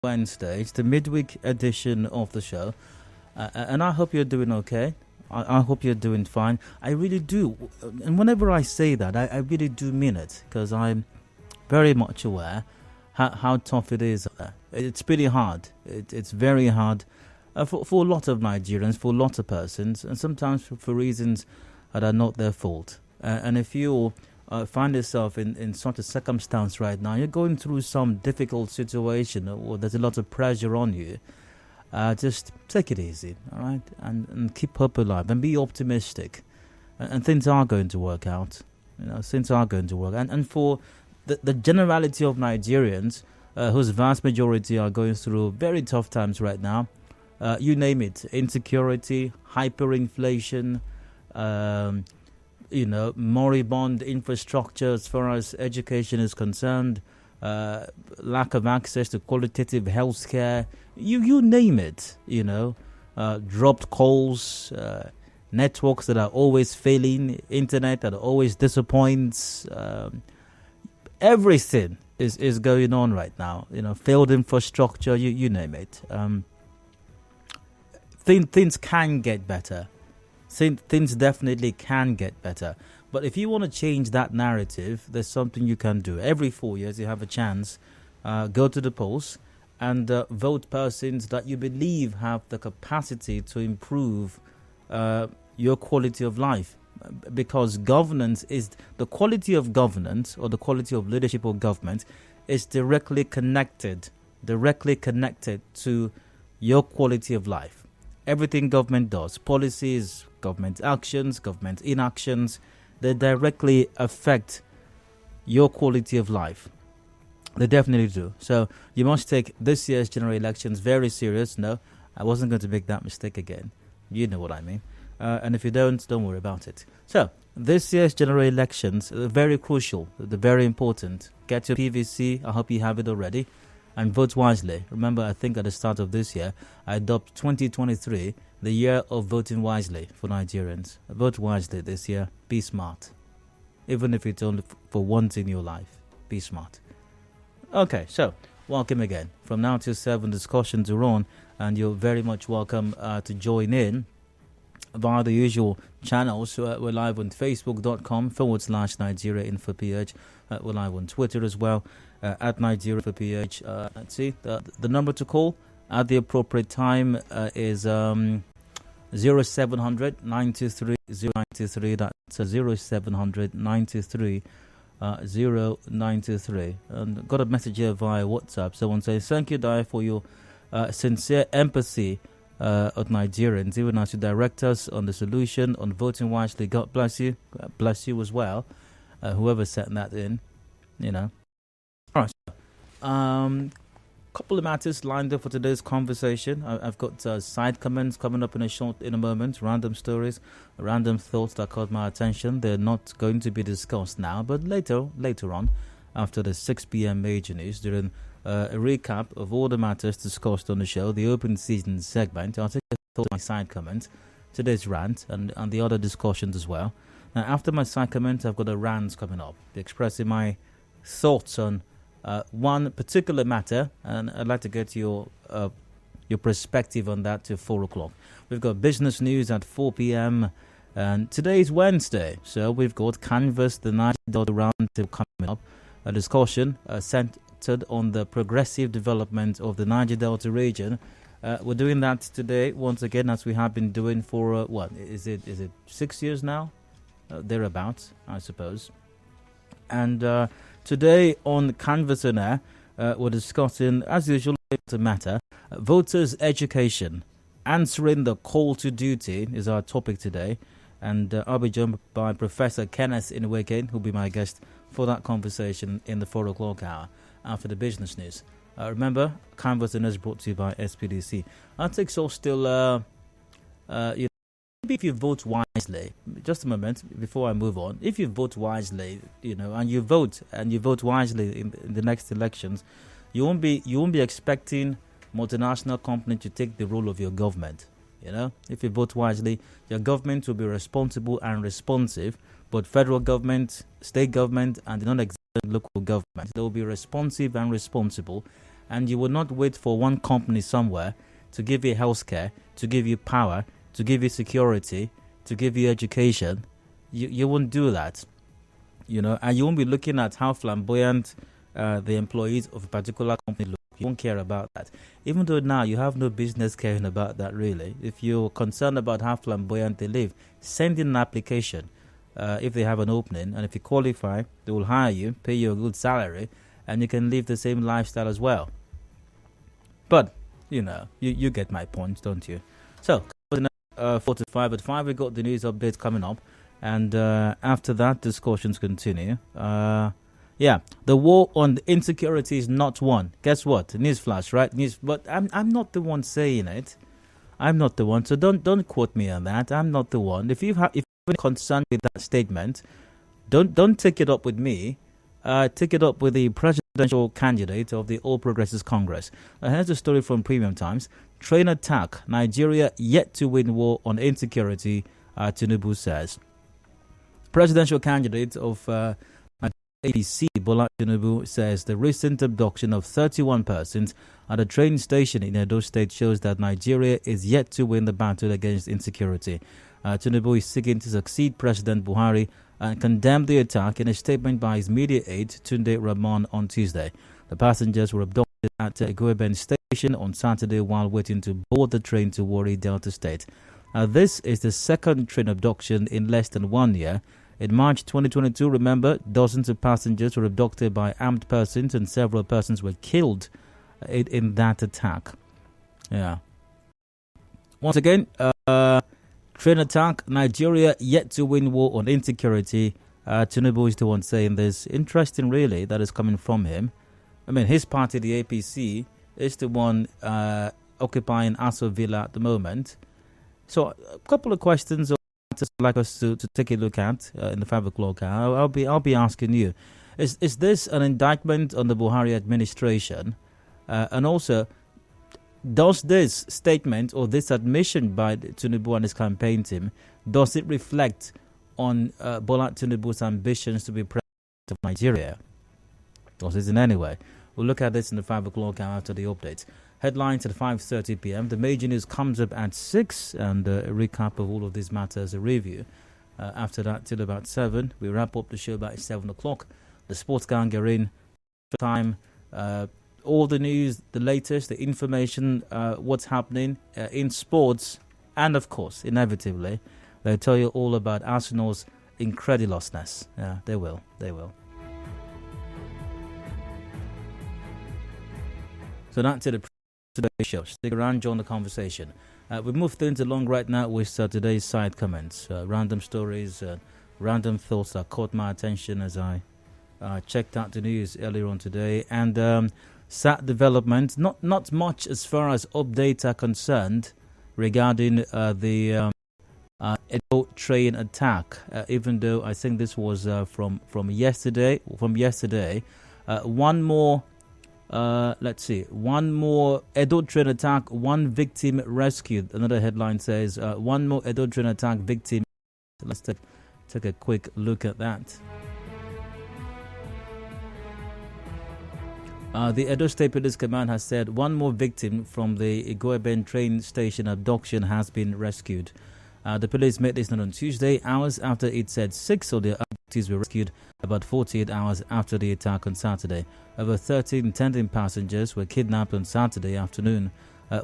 Wednesday. It's the midweek edition of the show. And I hope you're doing okay. I hope you're doing fine. I really do. And whenever I say that, I really do mean it, because I'm very much aware how tough it is. It's pretty hard. It's very hard for a lot of Nigerians, for a lot of persons, and sometimes for reasons that are not their fault. And if you find yourself in such a circumstance right now, you're going through some difficult situation, or there's a lot of pressure on you, just take it easy, all right? And keep hope alive and be optimistic. And things are going to work out. Things are going to work. And for the generality of Nigerians, whose vast majority are going through very tough times right now, you name it, insecurity, hyperinflation, moribund infrastructure as far as education is concerned, lack of access to qualitative health care, you name it, dropped calls, networks that are always failing, internet that always disappoints, everything is going on right now, failed infrastructure, you name it. Things can get better. Things definitely can get better. But if you want to change that narrative, there's something you can do. Every 4 years, you have a chance. Go to the polls and vote persons that you believe have the capacity to improve your quality of life. Because governance is the quality of governance, or the quality of leadership or government, is directly connected to your quality of life. Everything government does, policies, government actions, government inactions, they directly affect your quality of life. They definitely do. So you must take this year's general elections very serious. No, I wasn't going to make that mistake again. You know what I mean. And if you don't worry about it. So this year's general elections are very crucial. They're very important. Get your PVC. I hope you have it already. And vote wisely. Remember, I think at the start of this year, I adopted 2023, the year of voting wisely for Nigerians. Vote wisely this year. Be smart. Even if it's only for once in your life. Be smart. Okay, so welcome again. From now till 7, discussions are on, and you're very much welcome to join in via the usual channels. We're live on facebook.com/Nigeria Info PH. We're live on Twitter as well, at Nigeria Info PH. Let's see, the number to call at the appropriate time is 0700 923 093. That's 0700 923 093. And got a message here via WhatsApp. Someone says, thank you, Dai, for your sincere empathy of Nigerians, even as you direct us on the solution on voting wisely. God bless you. God bless you as well. Whoever sent that in, All right. Couple of matters lined up for today's conversation. I've got side comments coming up in a moment. Random stories, random thoughts that caught my attention. They're not going to be discussed now, but later on, after the 6 p.m. major news, during a recap of all the matters discussed on the show, the open season segment, I'll take a thought on my side comments, today's rant, and the other discussions as well. Now, after my side comments, I've got a rant coming up, expressing my thoughts on one particular matter, and I'd like to get your perspective on that to 4 o'clock. We've got business news at 4 p.m. and today is Wednesday, so we've got Canvas, the Niger Delta Roundtable coming up, a discussion centered on the progressive development of the Niger Delta region. We're doing that today once again, as we have been doing for what is it 6 years now, thereabouts, I suppose. And today on Canvas on Air, we're discussing, as usual, the matter, voters' education. Answering the call to duty is our topic today. And I'll be joined by Professor Kenneth Inweke, who'll be my guest for that conversation in the 4 o'clock hour after the business news. Remember, Canvas on Air is brought to you by SPDC. Our takes are still, maybe if you vote wisely, just a moment before I move on, if you vote wisely, and you vote wisely in the next elections, you won't be expecting multinational company to take the role of your government. If you vote wisely, your government will be responsible and responsive, but federal government, state government, and the non-executive local government, they will be responsive and responsible, and you will not wait for one company somewhere to give you healthcare, to give you power, to give you security, to give you education. You won't do that, and you won't be looking at how flamboyant the employees of a particular company look. You won't care about that. Even though now you have no business caring about that, really. If you're concerned about how flamboyant they live, send in an application if they have an opening. And if you qualify, they will hire you, pay you a good salary, and you can live the same lifestyle as well. But, you get my point, don't you? So, 4 to 5 at 5, we got the news update coming up. And after that, discussions continue. The war on insecurity is not won. Guess what? Newsflash, right? But I'm not the one saying it. I'm not the one. So don't quote me on that. I'm not the one. If you're concerned with that statement, don't take it up with me. Take it up with the presidential candidate of the All Progressives Congress. Here's a story from Premium Times. Train attack. Nigeria yet to win war on insecurity, Tinubu says. Presidential candidate of APC, Bola Tinubu, says the recent abduction of 31 persons at a train station in Edo State shows that Nigeria is yet to win the battle against insecurity. Tinubu is seeking to succeed President Buhari and condemned the attack in a statement by his media aide, Tunde Rahman, on Tuesday. The passengers were abducted at Egoeben Station on Saturday while waiting to board the train to Warri, Delta State. This is the second train abduction in less than 1 year. In March 2022, remember, dozens of passengers were abducted by armed persons and several persons were killed in that attack. Yeah. Once again, train attack, Nigeria yet to win war on insecurity. Tinubu is the one saying this. Interesting, really, that is coming from him. I mean, his party, the APC, is the one occupying Aso Villa at the moment. So, a couple of questions I'd like us to take a look at in the 5 o'clock hour. I'll be asking you: Is this an indictment on the Buhari administration? And also, does this statement or this admission by Tinubu and his campaign team, does it reflect on Bola Tinubu's ambitions to be president of Nigeria? Does it in any way? We'll look at this in the 5 o'clock hour after the updates. Headlines at 5:30 p.m. The major news comes up at 6, and a recap of all of these matters, a review. After that, till about 7, we wrap up the show by 7 o'clock. The sports gang are in time. All the news, the latest, the information, what's happening in sports, and of course, inevitably, they'll tell you all about Arsenal's incredulousness. Yeah, they will. So that's it. Today's show. Stick around, join the conversation. We've moved things along right now with today's side comments, random stories, random thoughts that caught my attention as I checked out the news earlier on today. And sad development, not much as far as updates are concerned regarding the Edo train attack. Even though I think this was from yesterday. One more. One more Edo train attack, one victim rescued. Another headline says, one more Edo train attack victim. Let's take a quick look at that. The Edo State Police Command has said one more victim from the Igoeben train station abduction has been rescued. The police made this known on Tuesday, hours after it said 6 of the abductees were rescued, about 48 hours after the attack on Saturday. Over 13 attending passengers were kidnapped on Saturday afternoon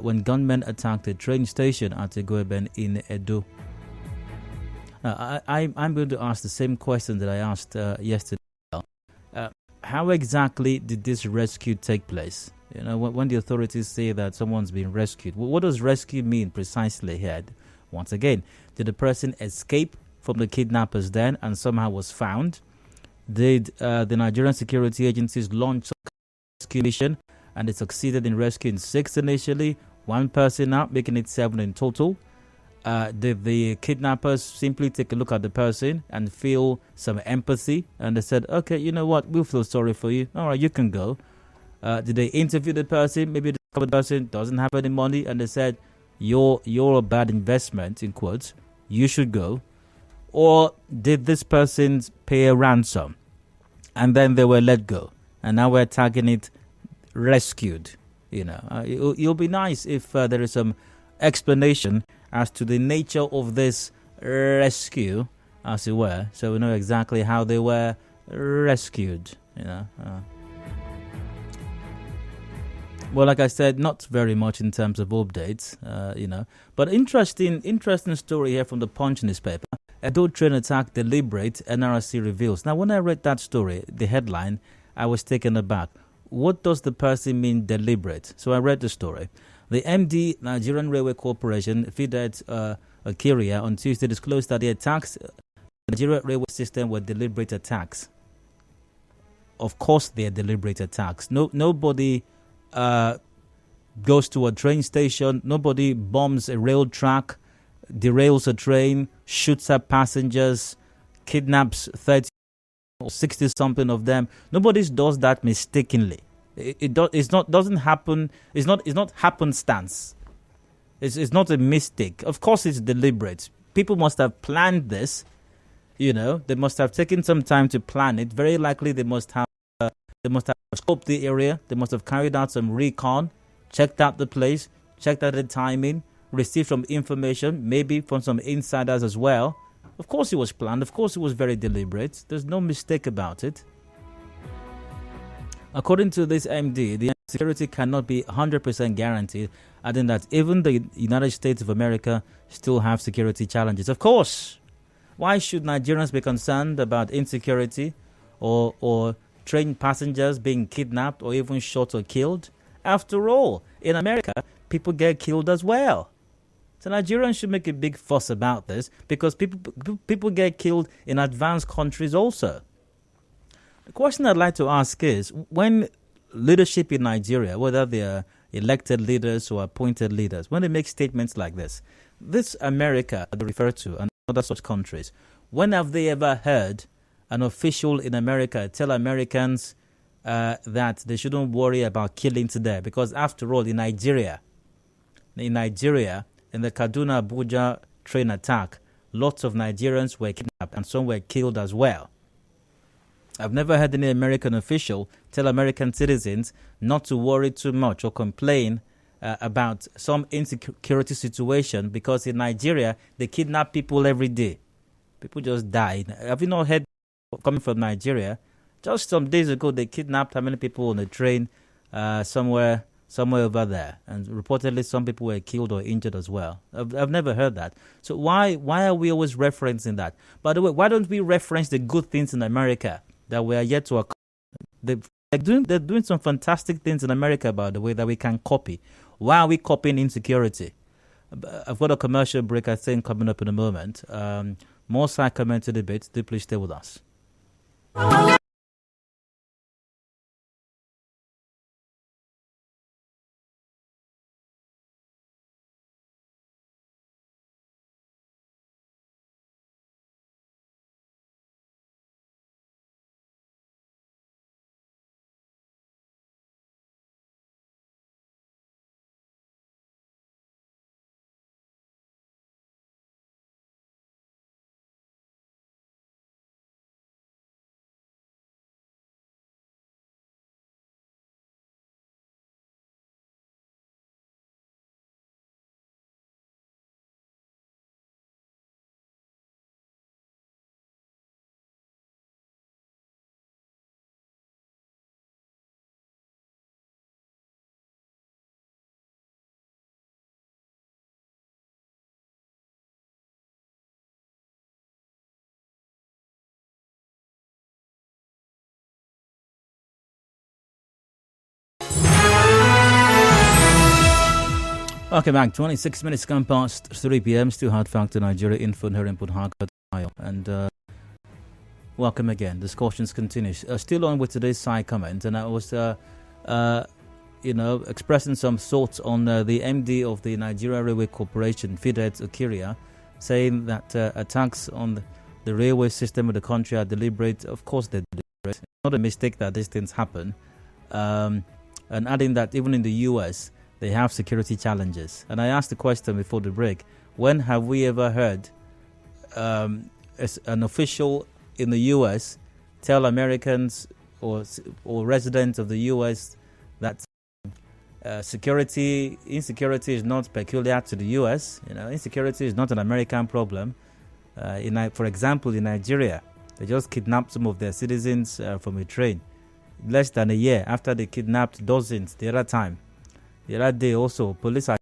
when gunmen attacked a train station at Igoeben in Edo. I'm going to ask the same question that I asked yesterday. How exactly did this rescue take place? When the authorities say that someone's been rescued, what does rescue mean precisely here? Once again, did the person escape from the kidnappers then and somehow was found? Did the Nigerian security agencies launch a rescue mission and they succeeded in rescuing 6 initially, 1 person out, making it 7 in total? Did the kidnappers simply take a look at the person and feel some empathy and they said, okay, you know what, we'll feel sorry for you. All right, you can go. Did they interview the person? Maybe the person doesn't have any money and they said, you're a bad investment, in quotes, you should go. Or did this person pay a ransom and then they were let go? And now we're tagging it rescued. It'll be nice if there is some explanation as to the nature of this rescue, as it were, so we know exactly how they were rescued. Well, like I said, not very much in terms of updates, But interesting story here from the Punch newspaper. Edo train attack deliberate, NRC reveals. Now, when I read that story, the headline, I was taken aback. What does the person mean deliberate? So I read the story. The MD, Nigerian Railway Corporation, Fidet Akiria, on Tuesday disclosed that the attacks in the Nigerian railway system were deliberate attacks. Of course, they are deliberate attacks. Nobody goes to a train station. Nobody bombs a rail track, derails a train, shoots at passengers, kidnaps 30 or 60 something of them. Nobody does that mistakenly. Doesn't happen. It's not happenstance. It's not a mistake. Of course, it's deliberate. People must have planned this. They must have taken some time to plan it. Very likely, they must have scoped the area. They must have carried out some recon, checked out the place, checked out the timing, received some information, maybe from some insiders as well. Of course it was planned. Of course it was very deliberate. There's no mistake about it. According to this MD, the security cannot be 100% guaranteed, adding that even the United States of America still have security challenges. Of course. Why should Nigerians be concerned about insecurity or train passengers being kidnapped or even shot or killed? After all, in America, people get killed as well. So Nigerians should make a big fuss about this because people get killed in advanced countries also. The question I'd like to ask is, when leadership in Nigeria, whether they are elected leaders or appointed leaders, when they make statements like this America they refer to and other such countries, when have they ever heard an official in America tell Americans that they shouldn't worry about killings there? Because after all, in Nigeria, in the Kaduna-Abuja train attack, lots of Nigerians were kidnapped and some were killed as well. I've never heard any American official tell American citizens not to worry too much or complain about some insecurity situation, because in Nigeria, they kidnap people every day. People just die. Have you not heard coming from Nigeria? Just some days ago, they kidnapped how many people on a train somewhere over there, and reportedly some people were killed or injured as well. I've never heard that. So why are we always referencing that? By the way, why don't we reference the good things in America that we are yet to accomplish? They're doing some fantastic things in America, by the way, that we can copy. Why are we copying insecurity? I've got a commercial break, I think, coming up in a moment. More side comment to the debate. Do please stay with us. Okay, back 26 minutes gone past 3 p.m. Still Hard Factor Nigeria info here in Port Harcourt, and welcome again. Discussions continue. Still on with today's side comment, and I was, expressing some thoughts on the MD of the Nigerian Railway Corporation, Fidet Akiria, saying that attacks on the railway system of the country are deliberate. Of course, they're deliberate. It's not a mistake that these things happen. And adding that even in the U.S., they have security challenges. And I asked the question before the break, when have we ever heard an official in the U.S. tell Americans or residents of the U.S. that Insecurity is not peculiar to the U.S. Insecurity is not an American problem. For example, in Nigeria, they just kidnapped some of their citizens from a train. Less than a year after they kidnapped dozens the other day also, police are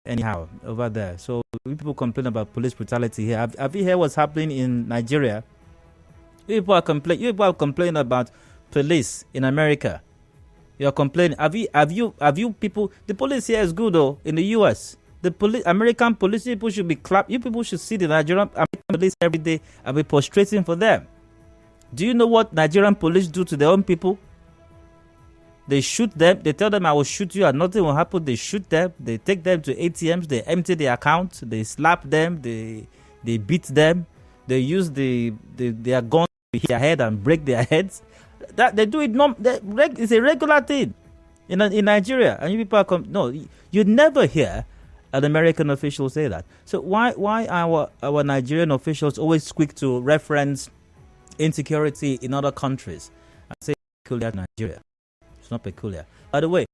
anyhow over there. So people complain about police brutality here. Have you heard what's happening in Nigeria? You people are complaining about police in America. You are complaining. Have you people? The police here is good though. In the U.S., American police people should be clapped. You people should see the American police every day and be prostrating for them. Do you know what Nigerian police do to their own people? They shoot them. They tell them, I will shoot you and nothing will happen. They shoot them. They take them to ATMs. They empty their accounts. They slap them. They beat them. They use their gun to hit their head and break their heads. That they do it. It's a regular thing in Nigeria. And you people no, you never hear an American official say that. So why our Nigerian officials always quick to reference insecurity in other countries and say peculiar to Nigeria? It's not peculiar. By the way,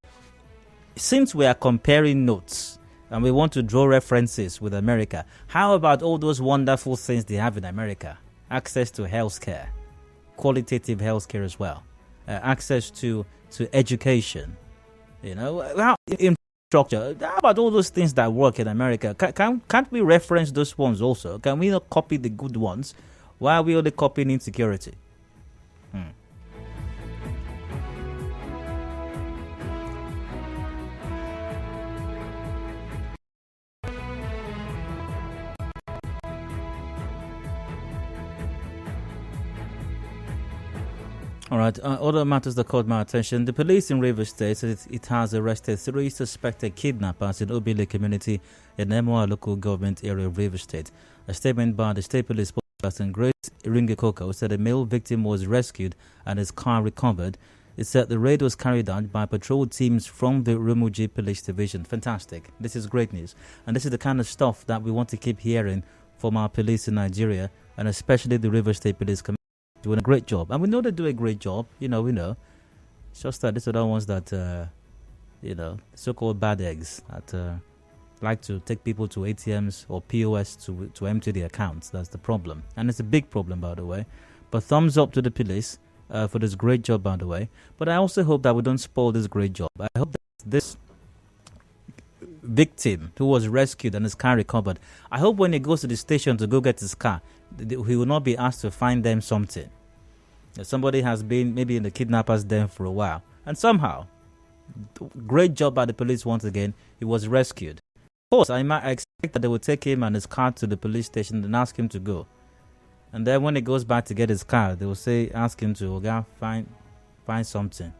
since we are comparing notes and we want to draw references with America, how about all those wonderful things they have in America? Access to healthcare, qualitative healthcare as well, access to education, infrastructure. How about all those things that work in America? Can't we reference those ones also? Can we not copy the good ones? Why are we only copying insecurity? All right, other matters that caught my attention. The police in Rivers State says it has arrested 3 suspected kidnappers in Obile community in Emoa local government area of Rivers State. A statement by the state police spokesperson Grace Iringekoko said a male victim was rescued and his car recovered. It said the raid was carried out by patrol teams from the Rumuji Police Division. Fantastic. This is great news. And this is the kind of stuff that we want to keep hearing from our police in Nigeria, and especially the Rivers State Police Commission. Doing a great job, and we know they do a great job. We know. It's just that these are the ones that, so-called bad eggs that like to take people to ATMs or POS to empty their accounts. That's the problem, and it's a big problem, by the way. But thumbs up to the police for this great job, by the way. But I also hope that we don't spoil this great job. I hope that this victim who was rescued and his car recovered, I hope when he goes to the station to go get his car, he will not be asked to find them something. Somebody has been maybe in the kidnappers' den for a while, and somehow, great job by the police once again, he was rescued. Of course, I might expect that they would take him and his car to the police station and ask him to go. And then when he goes back to get his car, they will ask him to find something.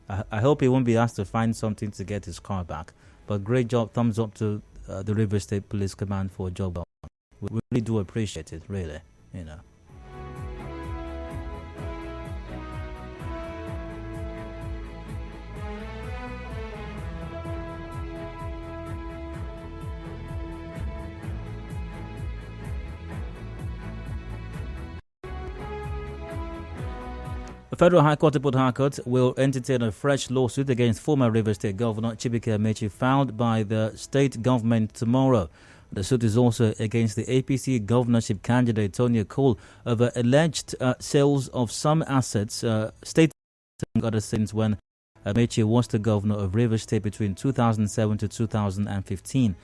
I hope he won't be asked to find something to get his car back. But great job, thumbs up to the Rivers State Police Command for a job well done. We really do appreciate it, really, The Federal High Court of Port Harcourt will entertain a fresh lawsuit against former Rivers State Governor Chibuike Amechi filed by the state government tomorrow. The suit is also against the APC governorship candidate Tony Cole over alleged sales of some assets, state among other things, when Amechi was the governor of Rivers State between 2007 to 2015.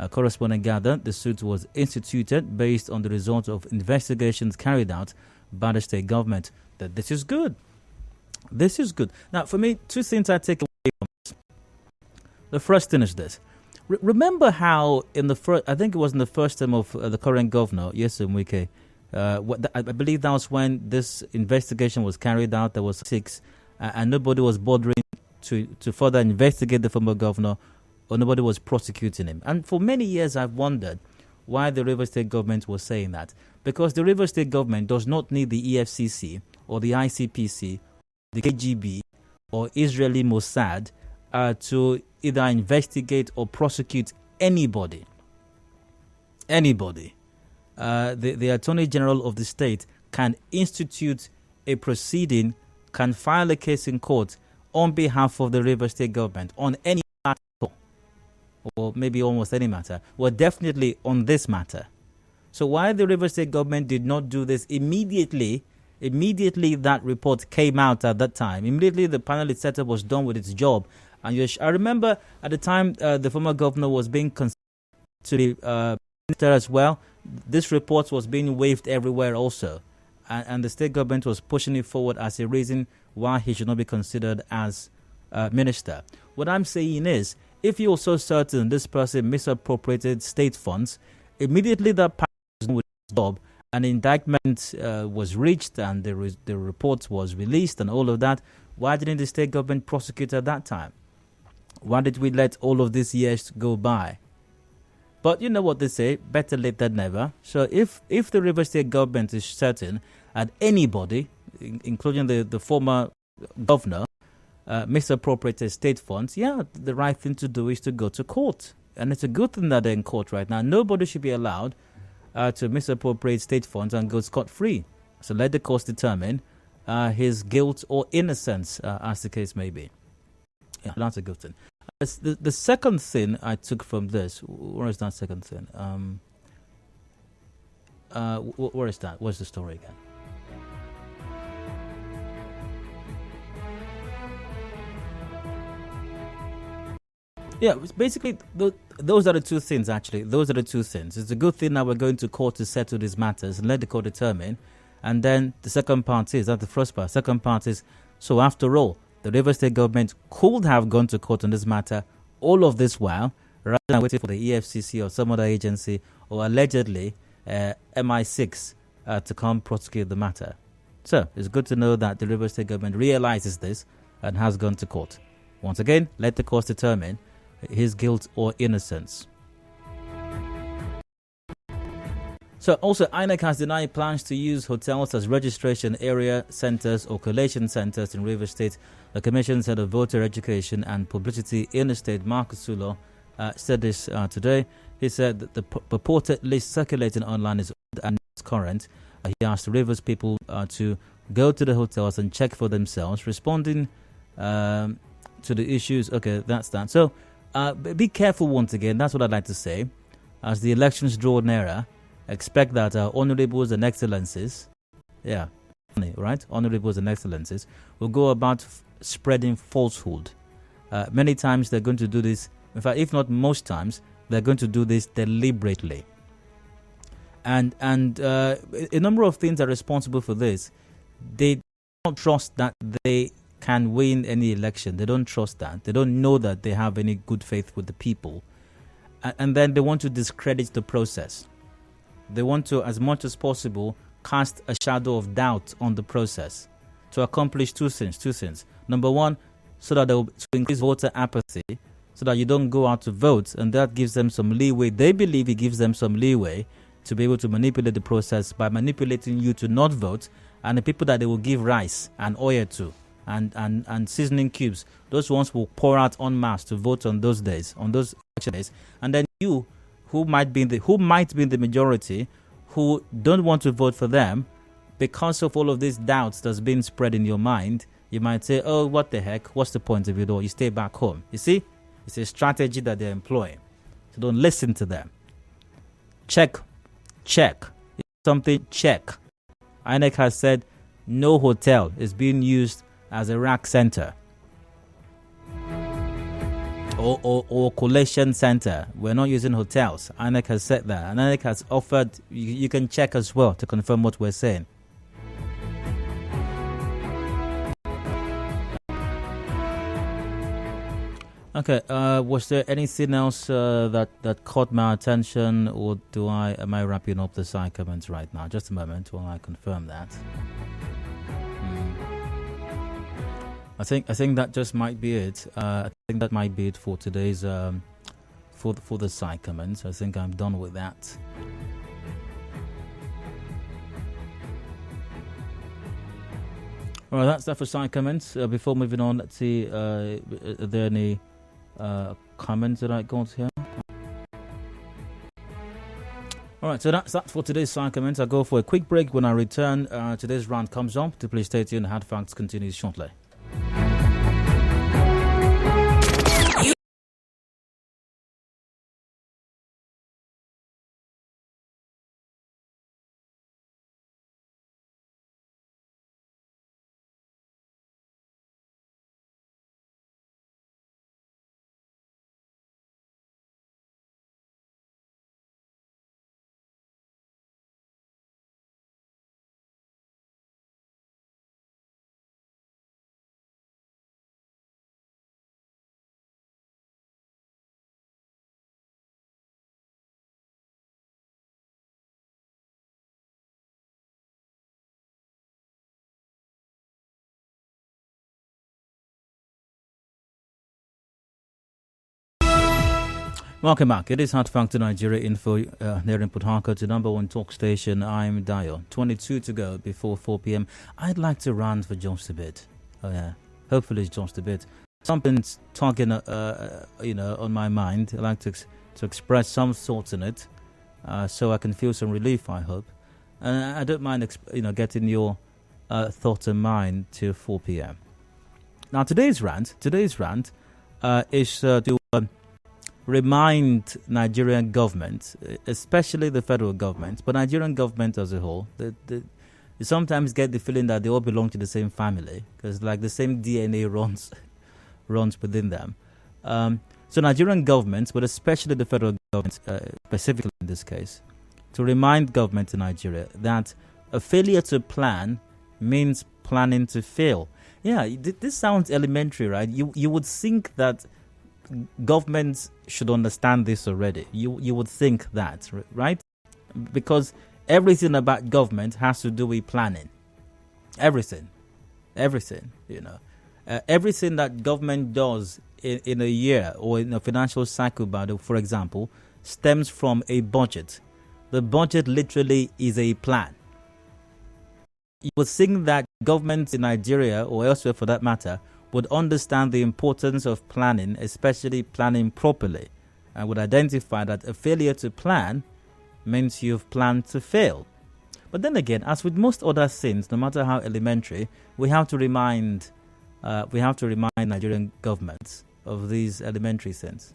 Correspondent gathered the suit was instituted based on the result of investigations carried out by the state government. That this is good. This is good. Now, for me, 2 things I take away from this. The first thing is this. Remember how in the first, I think it was in the first term of the current governor, Nyesom Wike, I believe that was when this investigation was carried out. There was 6, and nobody was bothering to further investigate the former governor, or nobody was prosecuting him. And for many years, I've wondered why the Rivers State government was saying that. Because the Rivers State government does not need the EFCC or the ICPC, the KGB, or Israeli Mossad to either investigate or prosecute anybody. Anybody. The Attorney General of the state can institute a proceeding, can file a case in court on behalf of the River State government on any matter, or maybe almost any matter, were definitely on this matter. So why the River State government did not do this immediately that report came out at that time, immediately the panel it set up was done with its job. And I remember at the time the former governor was being considered to be minister as well. This report was being waved everywhere also. And the state government was pushing it forward as a reason why he should not be considered as minister. What I'm saying is, if you're so certain this person misappropriated state funds, immediately that panel was done with its job, an indictment was reached and the report was released and all of that, why didn't the state government prosecute at that time? Why did we let all of these years go by? But you know what they say, better late than never. So if the River State government is certain that anybody, including the former governor, misappropriated state funds, the right thing to do is to go to court. And it's a good thing that they're in court right now. Nobody should be allowed to misappropriate state funds and go scot-free. So let the courts determine his guilt or innocence, as the case may be. Yeah, that's a good thing. The second thing I took from this, where is that second thing? Where is that? What's the story again? Yeah, basically, those are the two things, actually. Those are the two things. It's a good thing that we're going to court to settle these matters and let the court determine. And then the second part is, that's the first part. Second part is, so after all, the River State government could have gone to court on this matter all of this while, rather than waiting for the EFCC or some other agency or allegedly MI6 to come prosecute the matter. So it's good to know that the River State government realizes this and has gone to court. Once again, let the courts determine his guilt or innocence. So also, INEC has denied plans to use hotels as registration area centers or collation centers in Rivers State. The Commission's head of voter education and publicity in the state, Marcus Sulo, said this today. He said that the purported list circulating online is old and not current. He asked Rivers people to go to the hotels and check for themselves, responding to the issues. Okay, that's that. So be careful once again. That's what I'd like to say. As the elections draw nearer, expect that honorables and excellencies, right? Honorables and excellencies will go about spreading falsehood. Many times they're going to do this. In fact, if not most times, they're going to do this deliberately. And a number of things are responsible for this. They don't trust that they can win any election. They don't trust that. They don't know that they have any good faith with the people. And then they want to discredit the process. They want to, as much as possible, cast a shadow of doubt on the process to accomplish two things. Number one, so that they will increase voter apathy, so that you don't go out to vote, and that gives them some leeway. They believe it gives them some leeway to be able to manipulate the process by manipulating you to not vote, and the people that they will give rice and oil to and seasoning cubes, those ones will pour out en masse to vote on those days, on those election days, and then you, who might be in the majority, who don't want to vote for them because of all of these doubts that's been spread in your mind, you might say, oh, what the heck, what's the point of it all? You stay back home. You see, it's a strategy that they're employing. So don't listen to them. Check. Something, check. INEC has said no hotel is being used as a rack center or collation center. We're not using hotels. INEC has said that. And INEC has offered, you can check as well to confirm what we're saying. Okay, was there anything else that caught my attention, or am I wrapping up the side comments right now? Just a moment while I confirm that. I think that just might be it. I think that might be it for today's for the side comments. I think I'm done with that. All right, that's that for side comments. Before moving on, let's see. Are there any comments that I got here? All right, so that's that for today's side comments. I'll go for a quick break. When I return, today's round comes up. Please stay tuned. Hard Facts continues shortly. Welcome back. It is Hard Factor Nigeria Info here in Port Harcourt, the number one talk station. I'm Dio. 22 to go before 4 p.m. I'd like to rant for just a bit. Oh, yeah. Hopefully it's just a bit. Something's talking, on my mind. I'd like to express some thoughts in it so I can feel some relief, I hope. And I don't mind, getting your thoughts and mine till 4 p.m. Now, today's rant is to remind Nigerian government, especially the federal government, but Nigerian government as a whole, you sometimes get the feeling that they all belong to the same family because like the same DNA runs within them. So Nigerian government, but especially the federal government, specifically in this case, to remind government in Nigeria that a failure to plan means planning to fail. Yeah, this sounds elementary, right? You would think that governments should understand this already. You would think that, right? Because everything about government has to do with planning. Everything, everything that government does in a year or in a financial cycle, for example, stems from a budget. The budget literally is a plan. You would think that governments in Nigeria or elsewhere for that matter would understand the importance of planning, especially planning properly, and would identify that a failure to plan means you've planned to fail. But then again, as with most other things, no matter how elementary, we have to remind Nigerian governments of these elementary things.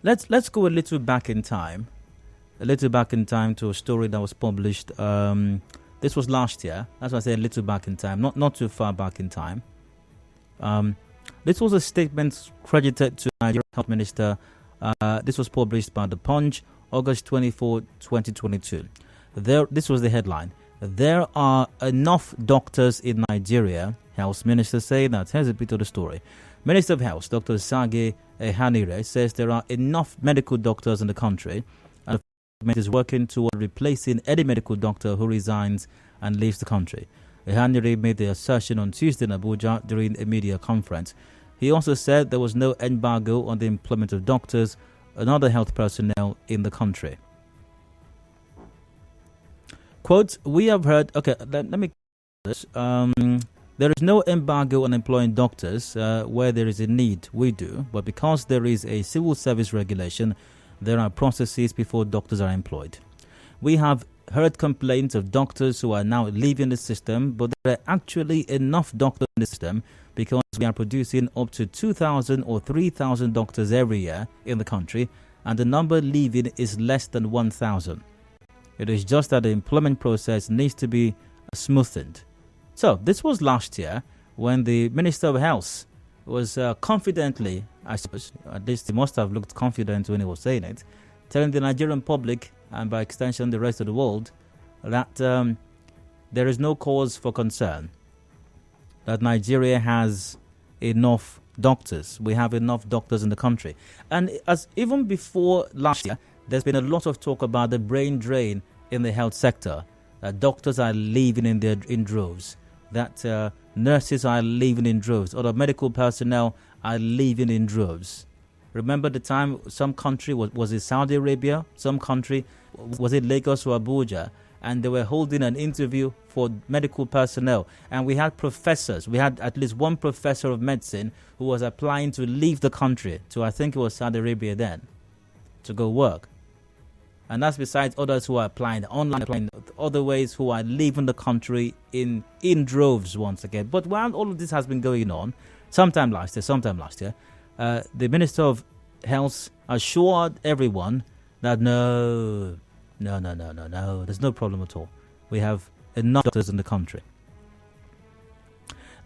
Let's go a little back in time to a story that was published. This was last year. That's why I say a little back in time, not too far back in time. This was a statement credited to Nigerian Health Minister. This was published by The Punch, August 24, 2022. This was the headline. There are enough doctors in Nigeria, Health Minister said that. Here's a bit of the story. Minister of Health, Dr. Sage Ehanire, says there are enough medical doctors in the country and the government is working toward replacing any medical doctor who resigns and leaves the country. Ehanire made the assertion on Tuesday in Abuja during a media conference. He also said there was no embargo on the employment of doctors and other health personnel in the country. Quote, we have heard... Okay, let me... this. There is no embargo on employing doctors where there is a need. We do. But because there is a civil service regulation, there are processes before doctors are employed. We have heard complaints of doctors who are now leaving the system, but there are actually enough doctors in the system because we are producing up to 2,000 or 3,000 doctors every year in the country, and the number leaving is less than 1,000. It is just that the employment process needs to be smoothened. So this was last year when the Minister of Health was confidently, I suppose, at least he must have looked confident when he was saying it, telling the Nigerian public and by extension the rest of the world that there is no cause for concern, that Nigeria has enough doctors. We have enough doctors in the country. And as even before last year, there's been a lot of talk about the brain drain in the health sector, that doctors are leaving in droves, that nurses are leaving in droves, other medical personnel are leaving in droves. Remember the time some country, was it Saudi Arabia? Some country, was it Lagos or Abuja? And they were holding an interview for medical personnel. And we had professors. We had at least one professor of medicine who was applying to leave the country to, I think it was Saudi Arabia then, to go work. And that's besides others who are applying online, applying other ways, who are leaving the country in droves once again. But while all of this has been going on, sometime last year, the Minister of Health assured everyone that no, there's no problem at all. We have enough doctors in the country.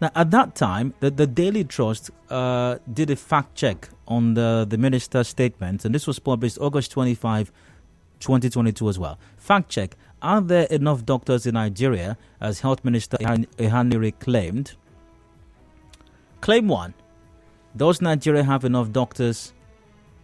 Now, at that time, the Daily Trust did a fact check on the minister's statement, and this was published August 25, 2022 as well. Fact check. Are there enough doctors in Nigeria, as Health Minister Ehanire claimed? Claim 1. Does Nigeria have enough doctors?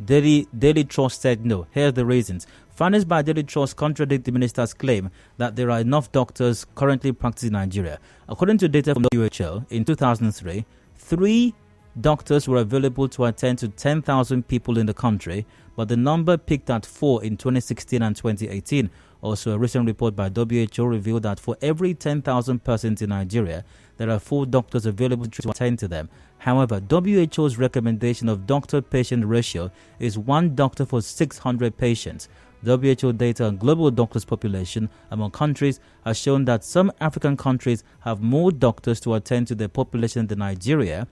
Daily Trust said no. Here are the reasons. Findings by Daily Trust contradict the minister's claim that there are enough doctors currently practicing in Nigeria. According to data from WHO in 2003, 3 doctors were available to attend to 10,000 people in the country, but the number peaked at 4 in 2016 and 2018. Also, a recent report by WHO revealed that for every 10,000 persons in Nigeria, there are 4 doctors available to attend to them. However, WHO's recommendation of doctor-patient ratio is 1 doctor for 600 patients. WHO data on global doctors' population among countries has shown that some African countries have more doctors to attend to their population than Nigeria.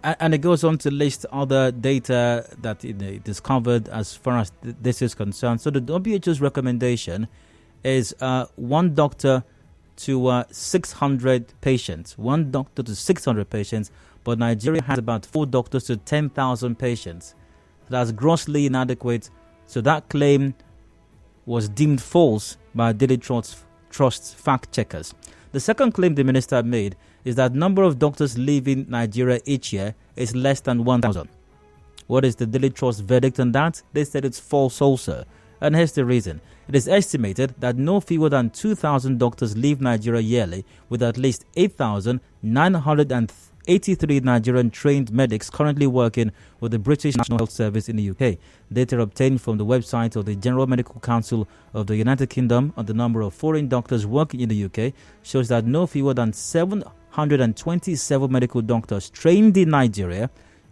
And it goes on to list other data that it discovered as far as this is concerned. So the WHO's recommendation is 1 doctor to 600 patients. 1 doctor to 600 patients, but Nigeria has about 4 doctors to 10,000 patients. That's grossly inadequate. So that claim was deemed false by Daily Trust's fact checkers. The second claim the minister made is that number of doctors leaving Nigeria each year is less than 1,000. What is the Daily Trust verdict on that? They said it's false also. And here's the reason. It is estimated that no fewer than 2,000 doctors leave Nigeria yearly, with at least 8,983 Nigerian trained medics currently working with the British National Health Service in the UK. Data obtained from the website of the General Medical Council of the United Kingdom on the number of foreign doctors working in the UK shows that no fewer than 727 medical doctors trained in Nigeria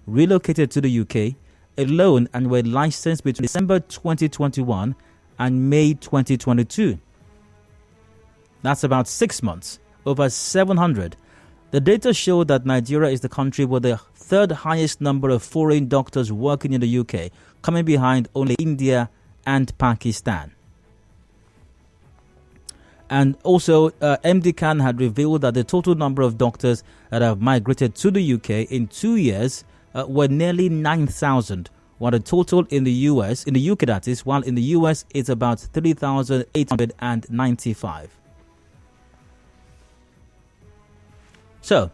relocated to the UK alone and were licensed between December 2021 and May 2022. That's about 6 months, over 700. The data show that Nigeria is the country with the 3rd highest number of foreign doctors working in the UK, coming behind only India and Pakistan. And also, MD Khan had revealed that the total number of doctors that have migrated to the UK in 2 years were nearly 9,000, while the total in the UK that is, while in the US it's about 3,895. So,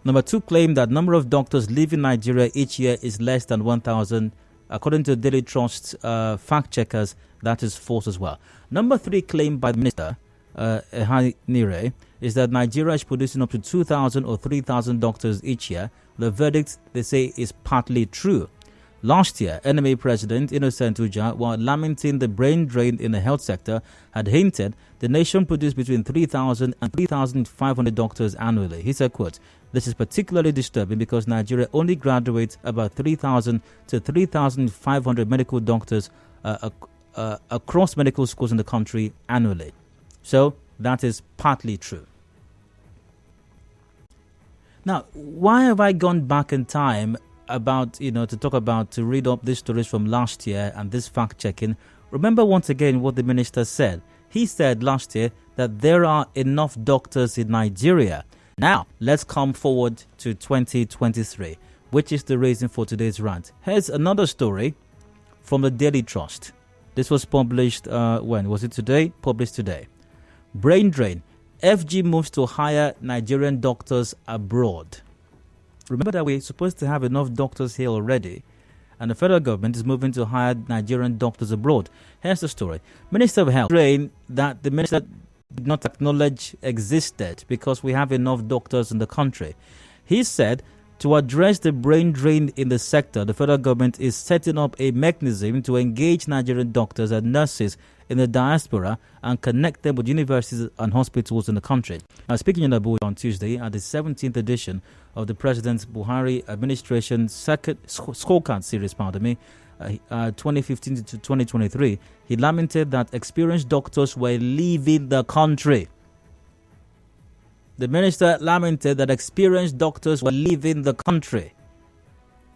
number 2 claimed that number of doctors leaving Nigeria each year is less than 1,000. According to Daily Trust fact checkers, that is false as well. Number 3 claim by the minister, Nire, is that Nigeria is producing up to 2,000 or 3,000 doctors each year. The verdict, they say, is partly true. Last year, NMA President Innocent Uja, while lamenting the brain drain in the health sector, had hinted the nation produced between 3,000 and 3,500 doctors annually. He said, quote, "This is particularly disturbing because Nigeria only graduates about 3,000 to 3,500 medical doctors across medical schools in the country annually." So that is partly true. Now, why have I gone back in time to read up these stories from last year and this fact checking? Remember once again what the minister said. He said last year that there are enough doctors in Nigeria. Now, let's come forward to 2023, which is the reason for today's rant. Here's another story from the Daily Trust. This was published, when? Was it today? Published today. Brain drain. FG moves to hire Nigerian doctors abroad. Remember that we're supposed to have enough doctors here already, and the federal government is moving to hire Nigerian doctors abroad. Here's the story. Minister of Health drain that the minister did not acknowledge existed because we have enough doctors in the country. He said to address the brain drain in the sector, the federal government is setting up a mechanism to engage Nigerian doctors and nurses in the diaspora and connect them with universities and hospitals in the country. Now, speaking in Abuja on Tuesday at the 17th edition of the President Buhari administration scorecard series, 2015 to 2023, he lamented that experienced doctors were leaving the country. The minister lamented that experienced doctors were leaving the country.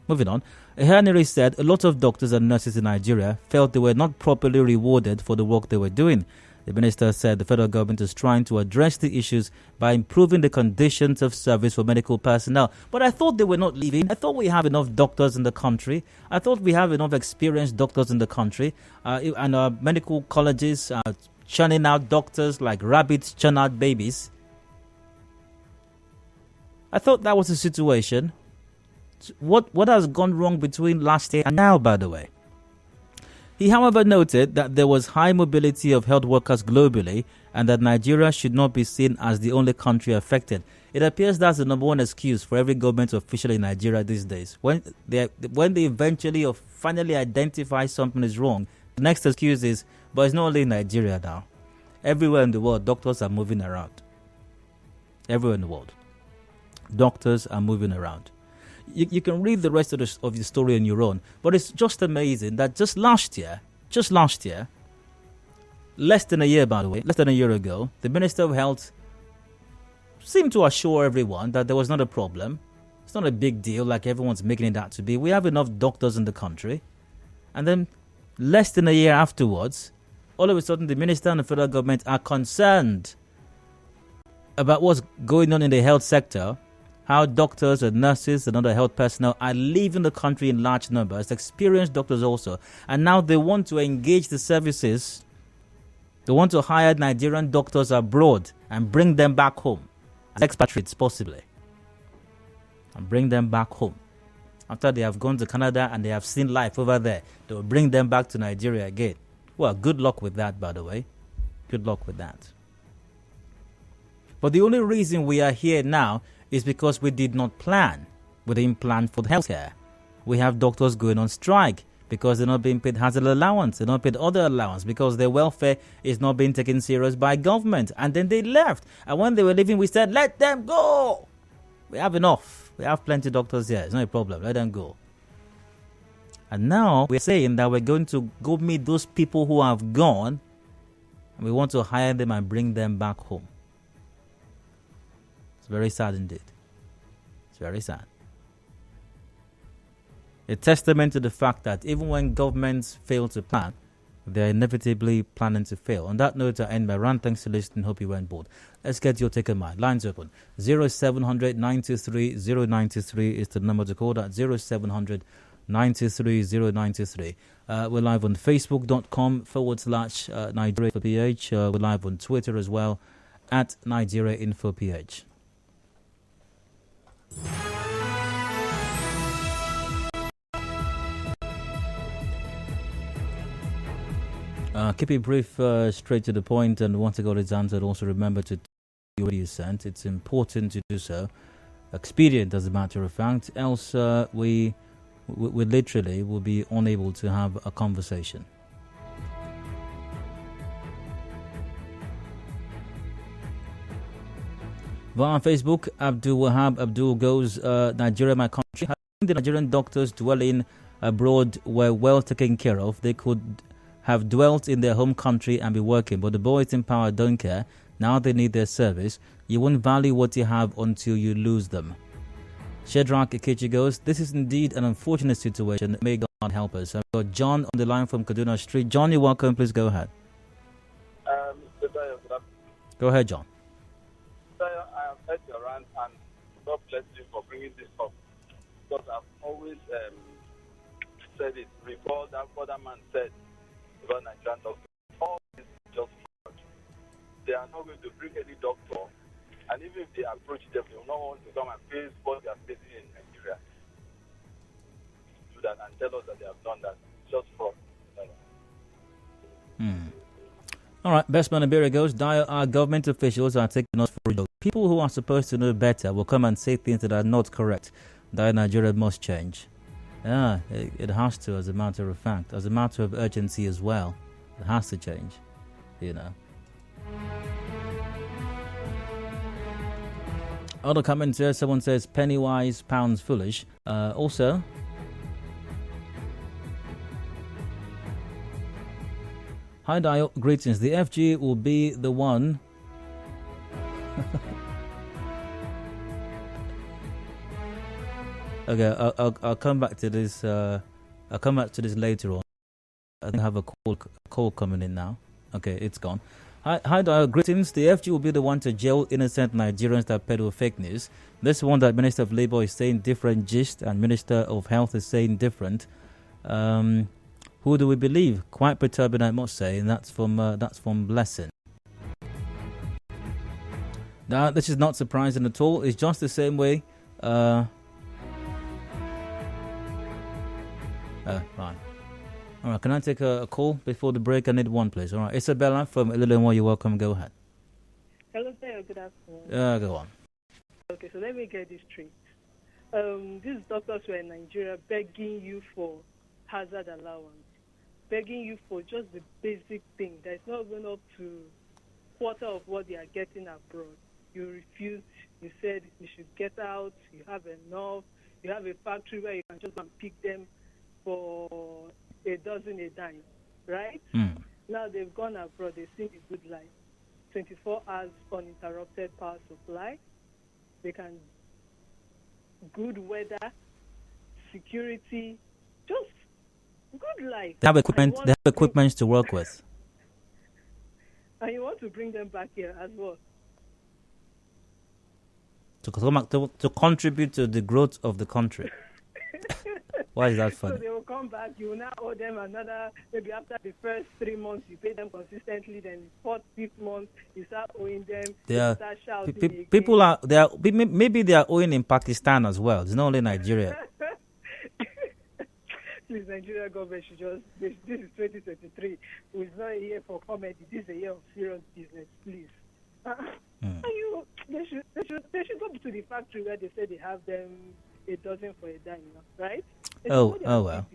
Moving on, Ehaniri said a lot of doctors and nurses in Nigeria felt they were not properly rewarded for the work they were doing. The minister said the federal government is trying to address the issues by improving the conditions of service for medical personnel. But I thought they were not leaving. I thought we have enough doctors in the country. I thought we have enough experienced doctors in the country. And our medical colleges are churning out doctors like rabbits churn out babies. I thought that was the situation. What has gone wrong between last year and now, by the way? He, however, noted that there was high mobility of health workers globally and that Nigeria should not be seen as the only country affected. It appears that's the number one excuse for every government official in Nigeria these days. When they eventually or finally identify something is wrong, the next excuse is, but it's not only in Nigeria now. Everywhere in the world, doctors are moving around. Everywhere in the world, doctors are moving around. You can read the rest of the story on your own, but it's just amazing that just last year, less than a year, by the way, less than a year ago, the Minister of Health seemed to assure everyone that there was not a problem. It's not a big deal like everyone's making it out to be. We have enough doctors in the country. And then less than a year afterwards, all of a sudden the Minister and the federal government are concerned about what's going on in the health sector, how doctors and nurses and other health personnel are leaving the country in large numbers, experienced doctors also. And now they want to engage the services. They want to hire Nigerian doctors abroad and bring them back home as expatriates, possibly. And bring them back home. After they have gone to Canada and they have seen life over there, they will bring them back to Nigeria again. Well, good luck with that, by the way. Good luck with that. But the only reason we are here now is because we did not plan. We didn't plan for the healthcare. We have doctors going on strike because they're not being paid hazard allowance. They're not paid other allowance because their welfare is not being taken serious by government. And then they left. And when they were leaving, we said, let them go. We have enough. We have plenty of doctors here. It's not a problem. Let them go. And now we're saying that we're going to go meet those people who have gone. And we want to hire them and bring them back home. It's very sad indeed. It's very sad. A testament to the fact that even when governments fail to plan, they're inevitably planning to fail. On that note, I end my rant. Thanks for listening. Hope you weren't bored. Let's get your take on mine. Lines open. 0700 923 093 is the number to call. That 0700 923 093. We're live on facebook.com/Nigeria Info PH. We're live on Twitter as well at Nigeria Info PH. Keep it brief, straight to the point, and once I got it answered, also remember to what you sent. It's important to do so. Expedient, as a matter of fact, else we literally will be unable to have a conversation. Via Facebook, Abdul Wahab Abdul goes, Nigeria, my country. Had the Nigerian doctors dwelling abroad were well taken care of, they could have dwelt in their home country and be working, but the boys in power don't care. Now they need their service. You won't value what you have until you lose them. Shedrack Ikechi goes, this is indeed an unfortunate situation. May God help us. I've got John on the line from Kaduna Street. John, you're welcome. Please go ahead. Go ahead, John. I have heard your rant, and God bless you for bringing this up. Because I've always said it. Recall that other man said about Nigerian doctors. All this is just fraud. They are not going to bring any doctor, and even if they approach them, they will not want to come and face what they are facing in Nigeria. Do that and tell us that they have done that. It's just fraud. All right, best man Iberia goes, our government officials are taking us for a joke. People who are supposed to know better will come and say things that are not correct. Nigeria must change. Yeah, it has to, as a matter of fact. As a matter of urgency as well. It has to change, you know. Other comments here, someone says, penny wise, pounds foolish. Also, hi Dio, greetings. The FG will be the one. Okay, I'll come back to this. I'll come back to this later on. I think I have a call coming in now. Okay, it's gone. Hi, Dio, greetings. The FG will be the one to jail innocent Nigerians that peddle fake news. This one that Minister of Labour is saying different gist, and Minister of Health is saying different. Who do we believe? Quite perturbing, I must say, and that's from Blessing. Now, this is not surprising at all. It's just the same way. Right. All right, can I take a call before the break? I need one, please. All right, Isabella from Illinois, you're welcome. Go ahead. Hello, sir. Good afternoon. Go on. Okay, so let me get this straight. These doctors were in Nigeria begging you for hazard allowance, begging you for just the basic thing that's not even up to quarter of what they are getting abroad. You refused. You said you should get out. You have enough. You have a factory where you can just go and pick them for a dozen a dime, right? Now they've gone abroad. They've seen a good life. 24 hours uninterrupted power supply. They can good weather, security, just good life. They have equipment. They have equipment to work with. And you want to bring them back here as well. To contribute to the growth of the country. Why is that funny? So they will come back. You will now owe them another. Maybe after the first 3 months, you pay them consistently. Then the 4th, 5th month, you start owing them. You start shouting. People are maybe they are owing in Pakistan as well. It's not only Nigeria. Please, Nigeria government should just. This is 2023. It's not a year for comedy. This is a year of serious business. Please. They should go to the factory where they say they have them a dozen for a dime, right? Oh well.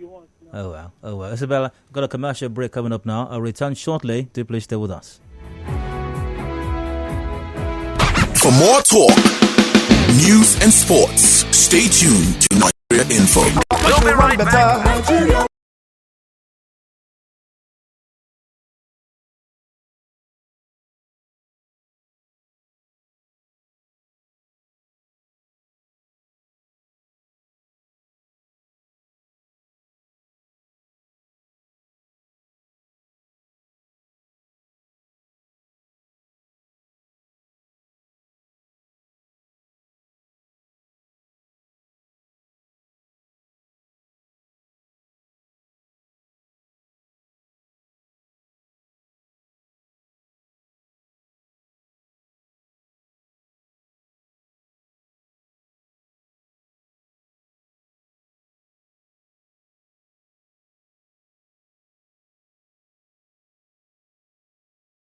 Isabella, got a commercial break coming up now. I'll return shortly. Do please stay with us. For more talk, news and sports, stay tuned to Nigeria Info. We'll be right back.